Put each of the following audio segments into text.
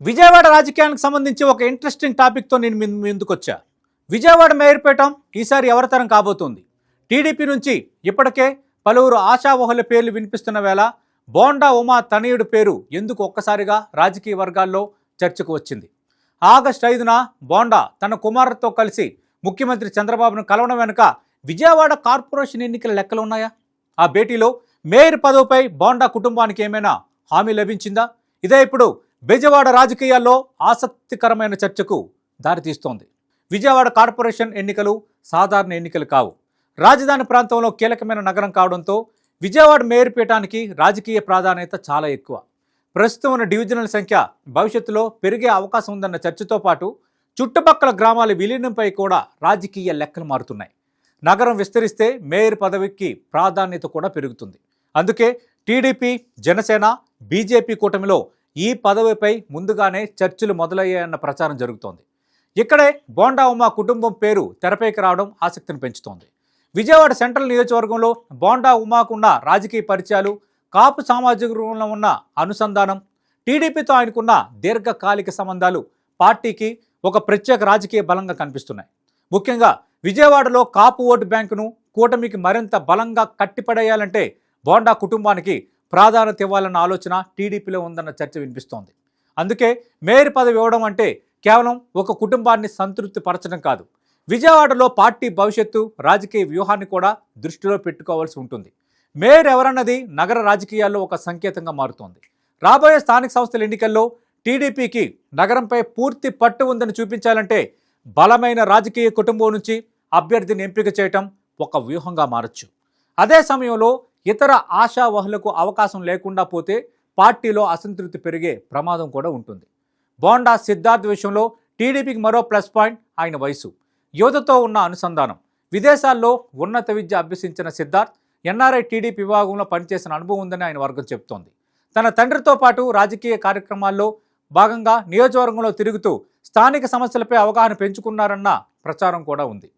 విజయవాడ రాజకీయానికి సంబంధించి ఒక ఇంట్రెస్టింగ్ టాపిక్తో నేను మీ ముందుకు వచ్చా. విజయవాడ మేయర్పేటం ఈసారి ఎవరి తరం కాబోతుంది? టీడీపీ నుంచి ఇప్పటికే పలువురు ఆశావహుల పేర్లు వినిపిస్తున్న వేళ బోండా ఉమా తనయుడు పేరు ఎందుకు ఒక్కసారిగా రాజకీయ వర్గాల్లో చర్చకు వచ్చింది? ఆగస్టు 5న బోండా తన కుమారుడితో కలిసి ముఖ్యమంత్రి చంద్రబాబును కలవడం వెనుక విజయవాడ కార్పొరేషన్ ఎన్నికల లెక్కలు ఉన్నాయా? ఆ భేటీలో మేయర్ పదవిపై బోండా కుటుంబానికి ఏమైనా హామీ లభించిందా? ఇదే ఇప్పుడు బెజవాడ రాజకీయాల్లో ఆసక్తికరమైన చర్చకు దారితీస్తోంది. విజయవాడ కార్పొరేషన్ ఎన్నికలు సాధారణ ఎన్నికలు కావు. రాజధాని ప్రాంతంలో కీలకమైన నగరం కావడంతో విజయవాడ మేయర్పీఠానికి రాజకీయ ప్రాధాన్యత చాలా ఎక్కువ. ప్రస్తుతం ఉన్న డివిజనల్ సంఖ్య భవిష్యత్తులో పెరిగే అవకాశం ఉందన్న చర్చతో పాటు చుట్టుపక్కల గ్రామాల విలీనంపై కూడా రాజకీయ లెక్కలు మారుతున్నాయి. నగరం విస్తరిస్తే మేయర్ పదవికి ప్రాధాన్యత కూడా పెరుగుతుంది. అందుకే టీడీపీ, జనసేన, బీజేపీ కూటమిలో ఈ పదవిపై ముందుగానే చర్చలు మొదలయ్యాయన్న ప్రచారం జరుగుతోంది. ఇక్కడే బోండా ఉమా కుటుంబం పేరు తెరపైకి రావడం ఆసక్తిని పెంచుతోంది. విజయవాడ సెంట్రల్ నియోజకవర్గంలో బోండా ఉమాకున్న రాజకీయ పరిచయాలు, కాపు సామాజిక వర్గంలో ఉన్న అనుసంధానం, టీడీపీతో ఆయనకున్న దీర్ఘకాలిక సంబంధాలు పార్టీకి ఒక ప్రత్యేక రాజకీయ బలంగా కనిపిస్తున్నాయి. ముఖ్యంగా విజయవాడలో కాపు ఓటు బ్యాంకును కూటమికి మరింత బలంగా కట్టిపడేయాలంటే బోండా కుటుంబానికి ప్రాధాన్యత ఇవ్వాలన్న ఆలోచన టీడీపీలో ఉందన్న చర్చ వినిపిస్తోంది. అందుకే మేయర్ పదవి ఇవ్వడం అంటే కేవలం ఒక కుటుంబాన్ని సంతృప్తి పరచడం కాదు, విజయవాడలో పార్టీ భవిష్యత్తు, రాజకీయ వ్యూహాన్ని కూడా దృష్టిలో పెట్టుకోవాల్సి ఉంటుంది. మేయర్ ఎవరన్నది నగర రాజకీయాల్లో ఒక సంకేతంగా మారుతోంది. రాబోయే స్థానిక సంస్థల ఎన్నికల్లో టీడీపీకి నగరంపై పూర్తి పట్టు ఉందని చూపించాలంటే బలమైన రాజకీయ కుటుంబం నుంచి అభ్యర్థిని ఎంపిక చేయటం ఒక వ్యూహంగా మారచ్చు. అదే సమయంలో ఇతర ఆశావహులకు అవకాశం లేకుండా పోతే పార్టీలో అసంతృప్తి పెరిగే ప్రమాదం కూడా ఉంటుంది. బోండా సిద్ధార్థ్ విషయంలో టీడీపీకి మరో ప్లస్ పాయింట్ ఆయన వయసు, యువతతో ఉన్న అనుసంధానం. విదేశాల్లో ఉన్నత విద్య అభ్యసించిన సిద్ధార్థ్ ఎన్ఆర్ఐ టీడీపీ విభాగంలో పనిచేసిన అనుభవం ఉందని ఆయన వర్గం చెబుతోంది. తన తండ్రితో పాటు రాజకీయ కార్యక్రమాల్లో భాగంగా నియోజకవర్గంలో తిరుగుతూ స్థానిక సమస్యలపై అవగాహన పెంచుకున్నారన్న ప్రచారం కూడా ఉంది.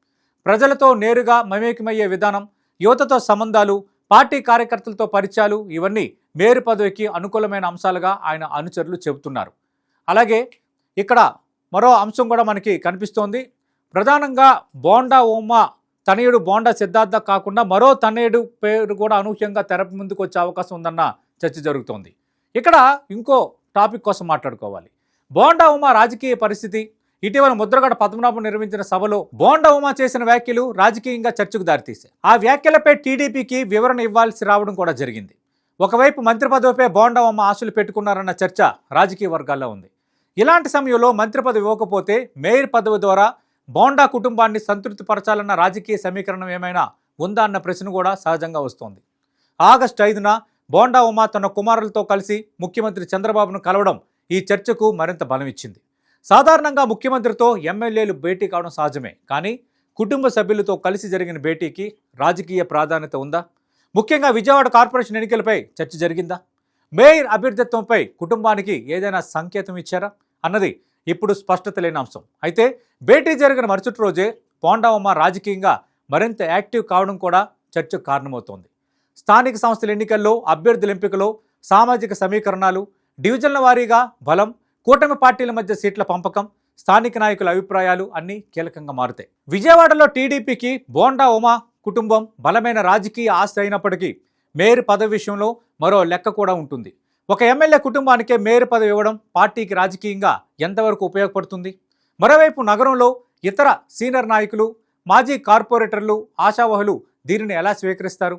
ప్రజలతో నేరుగా మమేకమయ్యే విధానం, యువతతో సంబంధాలు, పార్టీ కార్యకర్తలతో పరిచయాలు ఇవన్నీ మేయర్ పదవికి అనుకూలమైన అంశాలుగా ఆయన అనుచరులు చెబుతున్నారు. అలాగే ఇక్కడ మరో అంశం కూడా మనకి కనిపిస్తోంది. ప్రధానంగా బోండా ఉమా తనయుడు బోండా సిద్ధార్థ కాకుండా మరో తనయుడు పేరు కూడా అనూహ్యంగా తెర ముందుకు వచ్చే అవకాశం ఉందన్న చర్చ జరుగుతోంది. ఇక్కడ ఇంకో టాపిక్ కోసం మాట్లాడుకోవాలి. బోండా ఉమా రాజకీయ పరిస్థితి. ఇటీవల ముద్రగడ పద్మనాభం నిర్వహించిన సభలో బోండా ఉమా చేసిన వ్యాఖ్యలు రాజకీయంగా చర్చకు దారితీశాయి. ఆ వ్యాఖ్యలపై టీడీపీకి వివరణ ఇవ్వాల్సి రావడం కూడా జరిగింది. ఒకవైపు మంత్రి పదవిపై బోండా ఉమా ఆశలు పెట్టుకున్నారన్న చర్చ రాజకీయ వర్గాల్లో ఉంది. ఇలాంటి సమయంలో మంత్రి పదవి ఇవ్వకపోతే మేయర్ పదవి ద్వారా బోండా కుటుంబాన్ని సంతృప్తిపరచాలన్న రాజకీయ సమీకరణం ఏమైనా ఉందా అన్న ప్రశ్న కూడా సహజంగా వస్తోంది. ఆగస్టు 5న బోండా ఉమా తన కుమారులతో కలిసి ముఖ్యమంత్రి చంద్రబాబును కలవడం ఈ చర్చకు మరింత బలం ఇచ్చింది. సాధారణంగా ముఖ్యమంత్రితో ఎమ్మెల్యేలు భేటీ కావడం సహజమే, కానీ కుటుంబ సభ్యులతో కలిసి జరిగిన భేటీకి రాజకీయ ప్రాధాన్యత ఉందా? ముఖ్యంగా విజయవాడ కార్పొరేషన్ ఎన్నికలపై చర్చ జరిగిందా? మేయర్ అభ్యర్థిత్వంపై కుటుంబానికి ఏదైనా సంకేతం ఇచ్చారా అన్నది ఇప్పుడు స్పష్టత లేని అంశం. అయితే భేటీ జరిగిన మరుసటి రోజే బోండా ఉమా రాజకీయంగా మరింత యాక్టివ్ కావడం కూడా చర్చకు కారణమవుతోంది. స్థానిక సంస్థల ఎన్నికల్లో అభ్యర్థుల ఎంపికలో సామాజిక సమీకరణాలు, డివిజన్ల వారీగా బలం, కూటమి పార్టీల మధ్య సీట్ల పంపకం, స్థానిక నాయకుల అభిప్రాయాలు అన్నీ కీలకంగా మారుతాయి. విజయవాడలో టీడీపీకి బోండా ఉమా కుటుంబం బలమైన రాజకీయ ఆస్తి అయినప్పటికీ మేయర్ పదవి విషయంలో మరో లెక్క కూడా ఉంటుంది. ఒక ఎమ్మెల్యే కుటుంబానికే మేయర్ పదవి ఇవ్వడం పార్టీకి రాజకీయంగా ఎంతవరకు ఉపయోగపడుతుంది? మరోవైపు నగరంలో ఇతర సీనియర్ నాయకులు, మాజీ కార్పొరేటర్లు, ఆశావహులు దీనిని ఎలా స్వీకరిస్తారు?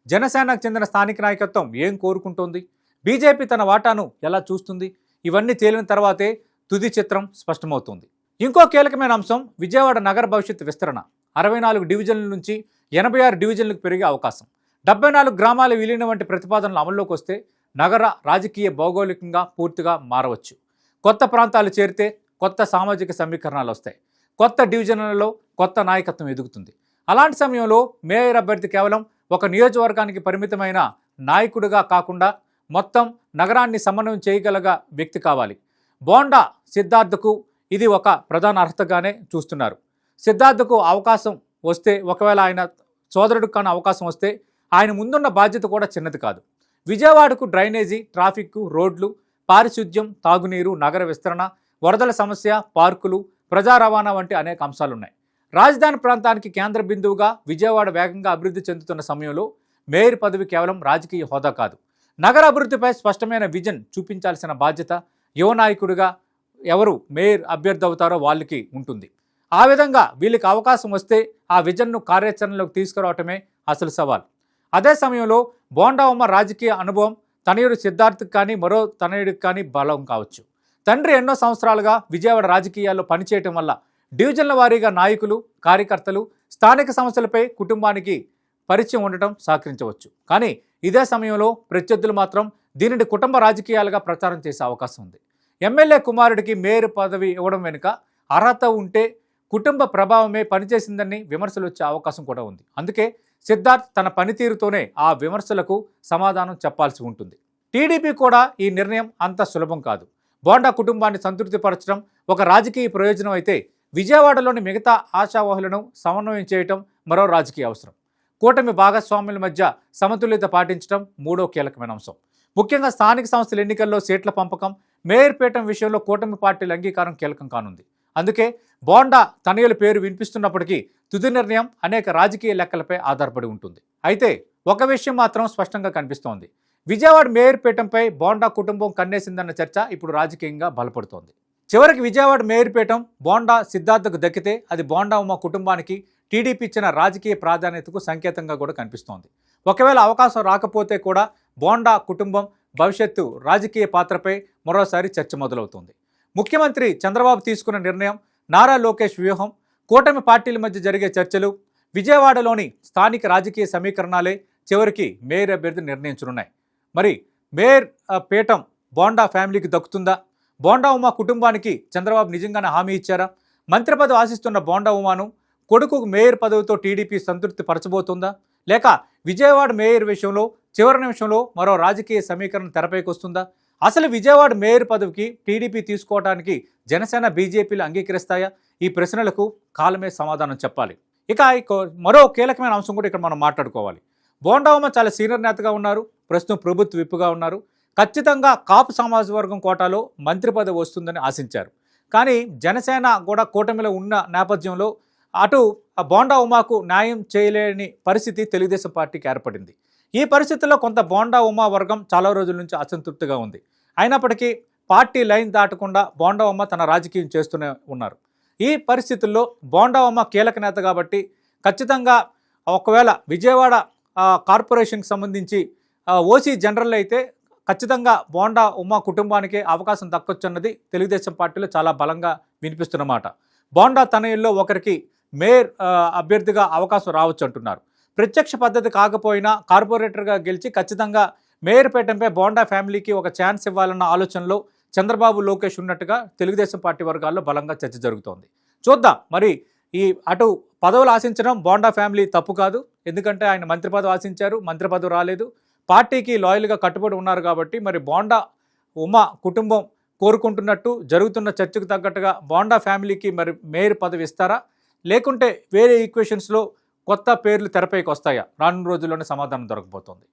జనసేనకు చెందిన స్థానిక నాయకత్వం ఏం కోరుకుంటోంది? బీజేపీ తన వాటాను ఎలా చూస్తుంది? ఇవన్నీ తేలిన తర్వాతే తుది చిత్రం స్పష్టమవుతుంది. ఇంకో కీలకమైన అంశం విజయవాడ నగర భవిష్యత్తు విస్తరణ. 64 డివిజన్ల నుంచి 86 డివిజన్లకు పెరిగే అవకాశం, 74 గ్రామాల విలీనం వంటి ప్రతిపాదనలు అమల్లోకి వస్తే నగర రాజకీయ భౌగోళికంగా పూర్తిగా మారవచ్చు. కొత్త ప్రాంతాలు చేరితే కొత్త సామాజిక సమీకరణాలు వస్తాయి. కొత్త డివిజన్లలో కొత్త నాయకత్వం ఎదుగుతుంది. అలాంటి సమయంలో మేయర్ అభ్యర్థి కేవలం ఒక నియోజకవర్గానికి పరిమితమైన నాయకుడిగా కాకుండా మొత్తం నగరాన్ని సమన్వయం చేయగలగ వ్యక్తి కావాలి. బోండా సిద్ధార్థకు ఇది ఒక ప్రధాన అర్హతగానే చూస్తున్నారు. సిద్ధార్థకు అవకాశం వస్తే, ఒకవేళ ఆయన సోదరుడికి కానీ అవకాశం వస్తే ఆయన ముందున్న బాధ్యత కూడా చిన్నది కాదు. విజయవాడకు డ్రైనేజీ, ట్రాఫిక్, రోడ్లు, పారిశుద్ధ్యం, తాగునీరు, నగర విస్తరణ, వరదల సమస్య, పార్కులు, ప్రజా రవాణా వంటి అనేక అంశాలున్నాయి. రాజధాని ప్రాంతానికి కేంద్ర బిందువుగా విజయవాడ వేగంగా అభివృద్ధి చెందుతున్న సమయంలో మేయర్ పదవి కేవలం రాజకీయ హోదా కాదు, నగర అభివృద్ధిపై స్పష్టమైన విజన్ చూపించాల్సిన బాధ్యత యువ నాయకుడిగా ఎవరు మేయర్ అభ్యర్థి అవుతారో వాళ్ళకి ఉంటుంది. ఆ విధంగా వీళ్ళకి అవకాశం వస్తే ఆ విజన్ను కార్యాచరణలోకి తీసుకురావటమే అసలు సవాల్. అదే సమయంలో బోండా ఉమ రాజకీయ అనుభవం తనయుడు సిద్ధార్థ్కి కానీ మరో తనయుడికి కానీ బలం కావచ్చు. తండ్రి ఎన్నో సంవత్సరాలుగా విజయవాడ రాజకీయాల్లో పనిచేయటం వల్ల డివిజన్ల వారీగా నాయకులు, కార్యకర్తలు, స్థానిక సమస్యలపై కుటుంబానికి పరిచయం ఉండటం సహకరించవచ్చు. కానీ ఇదే సమయంలో ప్రత్యర్థులు మాత్రం దీనిని కుటుంబ రాజకీయాలుగా ప్రచారం చేసే అవకాశం ఉంది. ఎమ్మెల్యే కుమారుడికి మేయర్ పదవి ఇవ్వడం వెనుక అర్హత ఉంటే కుటుంబ ప్రభావమే పనిచేసిందని విమర్శలు వచ్చే అవకాశం కూడా ఉంది. అందుకే సిద్ధార్థ్ తన పనితీరుతోనే ఆ విమర్శలకు సమాధానం చెప్పాల్సి ఉంటుంది. టీడీపీ కూడా ఈ నిర్ణయం అంత సులభం కాదు. బోండా కుటుంబాన్ని సంతృప్తిపరచడం ఒక రాజకీయ ప్రయోజనం అయితే, విజయవాడలోని మిగతా ఆశావాహులను సమన్వయం చేయటం మరో రాజకీయ అవసరం. కూటమి భాగస్వాముల మధ్య సమతుల్యత పాటించడం మూడో కీలకమైన అంశం. ముఖ్యంగా స్థానిక సంస్థల ఎన్నికల్లో సీట్ల పంపకం, మేయర్ పీఠం విషయంలో కూటమి పార్టీల అంగీకారం కీలకం కానుంది. అందుకే బోండా తనయుల పేరు వినిపిస్తున్నప్పటికీ తుది నిర్ణయం అనేక రాజకీయ లెక్కలపై ఆధారపడి ఉంటుంది. అయితే ఒక విషయం మాత్రం స్పష్టంగా కనిపిస్తోంది. విజయవాడ మేయర్ పీఠంపై బోండా కుటుంబం కన్నేసిందన్న చర్చ ఇప్పుడు రాజకీయంగా బలపడుతోంది. చివరికి విజయవాడ మేయర్ పీఠం బోండా సిద్ధార్థకు దక్కితే అది బోండా ఉమ కుటుంబానికి టీడీపీ ఇచ్చిన రాజకీయ ప్రాధాన్యతకు సంకేతంగా కూడా కనిపిస్తోంది. ఒకవేళ అవకాశం రాకపోతే కూడా బోండా కుటుంబం భవిష్యత్తు రాజకీయ పాత్రపై మరోసారి చర్చ మొదలవుతుంది. ముఖ్యమంత్రి చంద్రబాబు తీసుకున్న నిర్ణయం, నారా లోకేష్ వ్యూహం, కూటమి పార్టీల మధ్య జరిగే చర్చలు, విజయవాడలోని స్థానిక రాజకీయ సమీకరణాలే చివరికి మేయర్ అభ్యర్థి నిర్ణయించనున్నాయి. మరి మేయర్ పీఠం బోండా ఫ్యామిలీకి దక్కుతుందా? బోండా ఉమా కుటుంబానికి చంద్రబాబు నిజంగానే హామీ ఇచ్చారా? మంత్రి పదవి ఆశిస్తున్న బోండా ఉమాను కొడుకు మేయర్ పదవితో టీడీపీ సంతృప్తి పరచబోతుందా? లేక విజయవాడ మేయర్ విషయంలో చివరి నిమిషంలో మరో రాజకీయ సమీకరణ తెరపైకి వస్తుందా? అసలు విజయవాడ మేయర్ పదవికి టీడీపీ తీసుకోవడానికి జనసేన, బీజేపీలు అంగీకరిస్తాయా? ఈ ప్రశ్నలకు కాలమే సమాధానం చెప్పాలి. ఇక మరో కీలకమైన అంశం కూడా ఇక్కడ మనం మాట్లాడుకోవాలి. బోండా ఉమ చాలా సీనియర్ నేతగా ఉన్నారు, ప్రస్తుతం ప్రభుత్వ విప్పుగా ఉన్నారు. ఖచ్చితంగా కాపు సమాజ వర్గం కోటాలో మంత్రి పదవి వస్తుందని ఆశించారు. కానీ జనసేన కూడా కూటమిలో ఉన్న నేపథ్యంలో అటు బోండా ఉమాకు న్యాయం చేయలేని పరిస్థితి తెలుగుదేశం పార్టీకి ఏర్పడింది. ఈ పరిస్థితుల్లో కొంత బోండా ఉమా వర్గం చాలా రోజుల నుంచి అసంతృప్తిగా ఉంది. అయినప్పటికీ పార్టీ లైన్ దాటకుండా బోండా ఉమ తన రాజకీయం చేస్తూనే ఉన్నారు. ఈ పరిస్థితుల్లో బోండా ఉమ కీలక నేత కాబట్టి ఖచ్చితంగా ఒకవేళ విజయవాడ కార్పొరేషన్కి సంబంధించి ఓసీ జనరల్ అయితే ఖచ్చితంగా బోండా ఉమా కుటుంబానికే అవకాశం దక్కొచ్చన్నది తెలుగుదేశం పార్టీలో చాలా బలంగా వినిపిస్తున్నమాట. బోండా తనయుల్లో ఒకరికి మేయర్ అభ్యర్థిగా అవకాశం రావచ్చు అంటున్నారు. ప్రత్యక్ష పద్ధతి కాకపోయినా కార్పొరేటర్గా గెలిచి ఖచ్చితంగా మేయర్ పీఠంపై బోండా ఫ్యామిలీకి ఒక ఛాన్స్ ఇవ్వాలన్న ఆలోచనలో చంద్రబాబు, లోకేష్ ఉన్నట్టుగా తెలుగుదేశం పార్టీ వర్గాల్లో బలంగా చర్చ జరుగుతోంది. చూద్దాం మరి ఈ అటు పదవులు ఆశించడం బోండా ఫ్యామిలీ తప్పు కాదు. ఎందుకంటే ఆయన మంత్రి పదవి ఆశించారు, మంత్రి పదవి రాలేదు. పార్టీకి లాయల్గా కట్టుబడి ఉన్నారు కాబట్టి మరి బోండా ఉమా కుటుంబం కోరుకుంటున్నట్టు జరుగుతున్న చర్చకు తగ్గట్టుగా బోండా ఫ్యామిలీకి మరి మేయర్ పదవి ఇస్తారా, లేకుంటే వేరే ఈక్వేషన్స్లో కొత్త పేర్లు తెరపైకి వస్తాయా? రానున్న రోజుల్లోనే సమాధానం దొరకబోతోంది.